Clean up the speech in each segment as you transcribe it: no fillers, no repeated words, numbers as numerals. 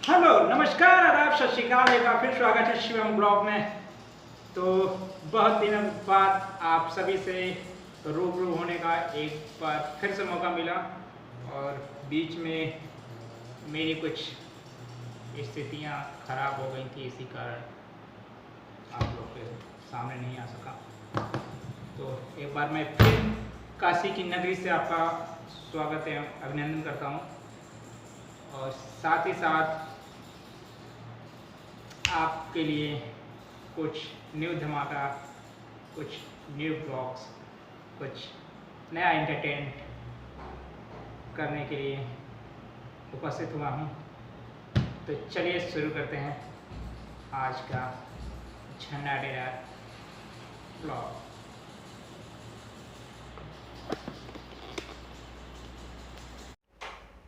Hello, नमस्कार, आदाब, सत श्री अकाल। एक बार फिर स्वागत है शिवम ब्लॉग में। तो बहुत दिनों बाद आप सभी से रूबरू होने का एक बार फिर से मौका मिला और बीच में मेरी कुछ स्थितियां खराब हो गई थी, इसी कारण आप लोग के सामने नहीं आ सका। तो एक बार मैं फिर काशी की नगरी से आपका स्वागत एवं अभिनंदन करता हूँ और साथ ही साथ आपके लिए कुछ न्यू धमाका, कुछ न्यू ब्लॉग्स, कुछ नया एंटरटेन करने के लिए उपस्थित हुआ हूँ। तो चलिए शुरू करते हैं आज का झन्नाडेदार ब्लॉग।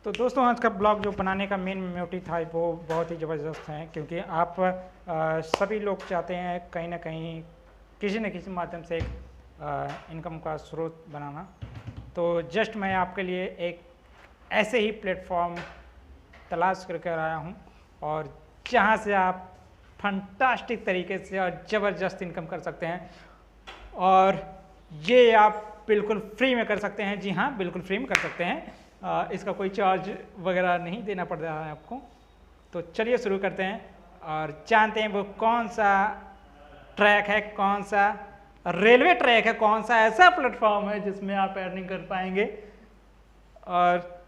तो दोस्तों, आज का ब्लॉग जो बनाने का मेन मोटिव था वो बहुत ही ज़बरदस्त है, क्योंकि आप सभी लोग चाहते हैं कहीं ना कहीं किसी न किसी माध्यम से एक इनकम का स्रोत बनाना। तो जस्ट मैं आपके लिए एक ऐसे ही प्लेटफॉर्म तलाश करके आया हूँ और जहाँ से आप फंटास्टिक तरीके से और ज़बरदस्त इनकम कर सकते हैं, और ये आप बिल्कुल फ्री में कर सकते हैं। जी हाँ, बिल्कुल फ्री में कर सकते हैं। इसका कोई चार्ज वगैरह नहीं देना पड़ रहा है आपको। तो चलिए शुरू करते हैं और जानते हैं वो कौन सा ट्रैक है, कौन सा रेलवे ट्रैक है, कौन सा ऐसा प्लेटफॉर्म है जिसमें आप अर्निंग कर पाएंगे। और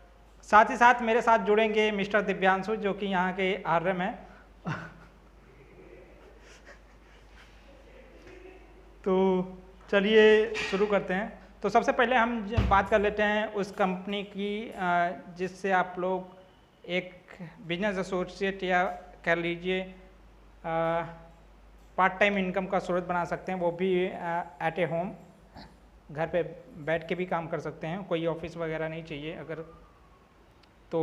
साथ ही साथ मेरे साथ जुड़ेंगे मिस्टर दिव्यांशु, जो कि यहाँ के आरएम हैं। तो चलिए शुरू करते हैं। तो सबसे पहले हम बात कर लेते हैं उस कंपनी की जिससे आप लोग एक बिजनेस एसोसिएट या कह लीजिए पार्ट टाइम इनकम का स्रोत बना सकते हैं, वो भी एट ए होम, घर पे बैठ के भी काम कर सकते हैं। कोई ऑफिस वगैरह नहीं चाहिए अगर। तो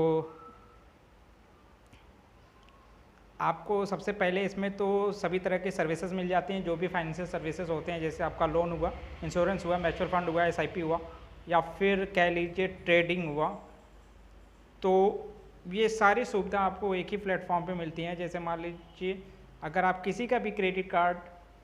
आपको सबसे पहले इसमें तो सभी तरह के सर्विसेज मिल जाती हैं, जो भी फाइनेंशियल सर्विसेज होते हैं, जैसे आपका लोन हुआ, इंश्योरेंस हुआ, म्यूचुअल फंड हुआ, एसआईपी हुआ, या फिर कह लीजिए ट्रेडिंग हुआ। तो ये सारी सुविधा आपको एक ही प्लेटफॉर्म पे मिलती हैं। जैसे मान लीजिए अगर आप किसी का भी क्रेडिट कार्ड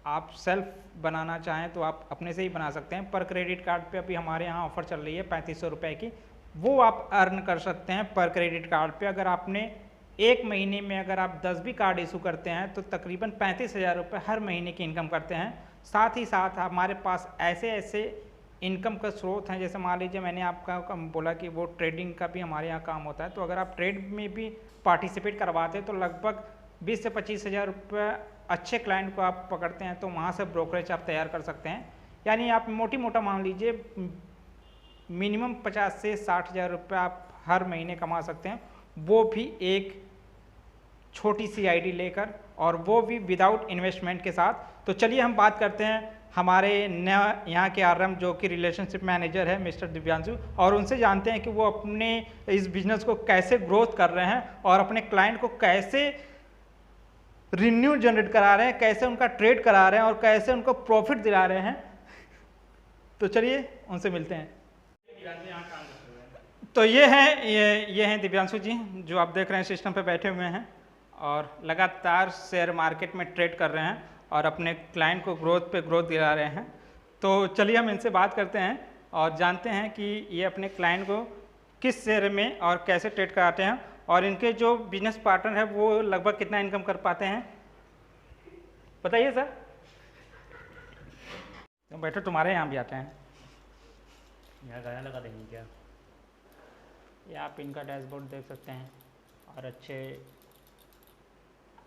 आप सेल्फ बनाना चाहें तो आप अपने से ही बना सकते हैं। पर क्रेडिट कार्ड पे अभी हमारे यहाँ ऑफर चल रही है 3500 रुपये की, वो आप अर्न कर सकते हैं पर क्रेडिट कार्ड पे। अगर आपने एक महीने में अगर आप 10 भी कार्ड इशू करते हैं तो तकरीबन 35,000 रुपये हर महीने की इनकम करते हैं। साथ ही साथ हमारे पास ऐसे ऐसे इनकम का स्रोत हैं, जैसे मान लीजिए मैंने आपका बोला कि वो ट्रेडिंग का भी हमारे यहाँ काम होता है। तो अगर आप ट्रेड में भी पार्टिसिपेट करवाते हैं तो लगभग 20 से 25,000 रुपये अच्छे क्लाइंट को आप पकड़ते हैं तो वहाँ से ब्रोकरेज आप तैयार कर सकते हैं। यानी आप मोटी मोटा मान लीजिए मिनिमम 50 से 60,000 रुपये आप हर महीने कमा सकते हैं, वो भी एक छोटी सी आईडी लेकर, और वो भी विदाउट इन्वेस्टमेंट के साथ। तो चलिए हम बात करते हैं हमारे यहाँ के आरएम जो कि रिलेशनशिप मैनेजर है मिस्टर दिव्यांशु, और उनसे जानते हैं कि वो अपने इस बिजनेस को कैसे ग्रोथ कर रहे हैं और अपने क्लाइंट को कैसे रिन्यू जनरेट करा रहे हैं, कैसे उनका ट्रेड करा रहे हैं और कैसे उनको प्रॉफिट दिला रहे हैं। तो चलिए उनसे मिलते हैं। तो ये हैं दिव्यांशु जी, जो आप देख रहे हैं सिस्टम पे बैठे हुए हैं और लगातार शेयर मार्केट में ट्रेड कर रहे हैं और अपने क्लाइंट को ग्रोथ पे ग्रोथ दिला रहे हैं। तो चलिए हम इनसे बात करते हैं और जानते हैं कि ये अपने क्लाइंट को किस शेयर में और कैसे ट्रेड कराते हैं, और इनके जो बिजनेस पार्टनर है वो लगभग कितना इनकम कर पाते हैं। बताइए सर। तो बैठो, तुम्हारे यहाँ भी आते हैं। यहाँ गाना लगा देंगे क्या? ये आप इनका डैशबोर्ड देख सकते हैं, और अच्छे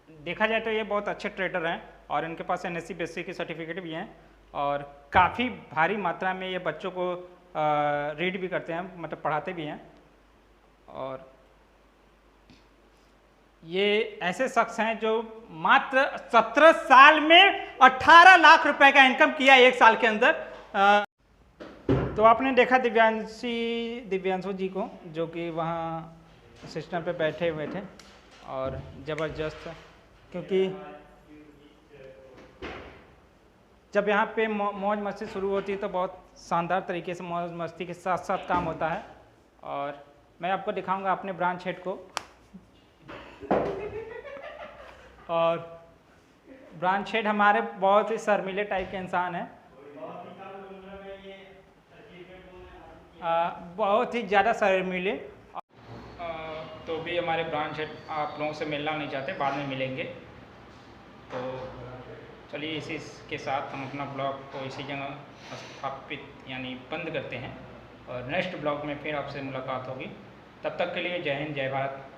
देखा जाए तो ये बहुत अच्छे ट्रेडर हैं और इनके पास एनएससी बेसिक की सर्टिफिकेट भी हैं, और काफ़ी भारी मात्रा में ये बच्चों को रीड भी करते हैं, मतलब पढ़ाते भी हैं। और ये ऐसे शख्स हैं जो मात्र 17 साल में 18 लाख रुपए का इनकम किया एक साल के अंदर। तो आपने देखा दिव्यांशु जी को, जो कि वहाँ सिस्टम पे बैठे हुए थे और ज़बरदस्त, क्योंकि जब यहाँ पे मौज मस्ती शुरू होती है तो बहुत शानदार तरीके से मौज मस्ती के साथ साथ काम होता है। और मैं आपको दिखाऊंगा अपने ब्रांच हेड को। और ब्रांच हेड हमारे बहुत ही शर्मीले टाइप के इंसान हैं, बहुत ही ज़्यादा शर्मीले। तो भी हमारे ब्रांच हेड आप लोगों से मिलना नहीं चाहते, बाद में मिलेंगे। तो चलिए इसी के साथ हम अपना ब्लॉग को इसी जगह स्थापित यानी बंद करते हैं, और नेक्स्ट ब्लॉग में फिर आपसे मुलाकात होगी। तब तक के लिए जय हिंद, जय भारत।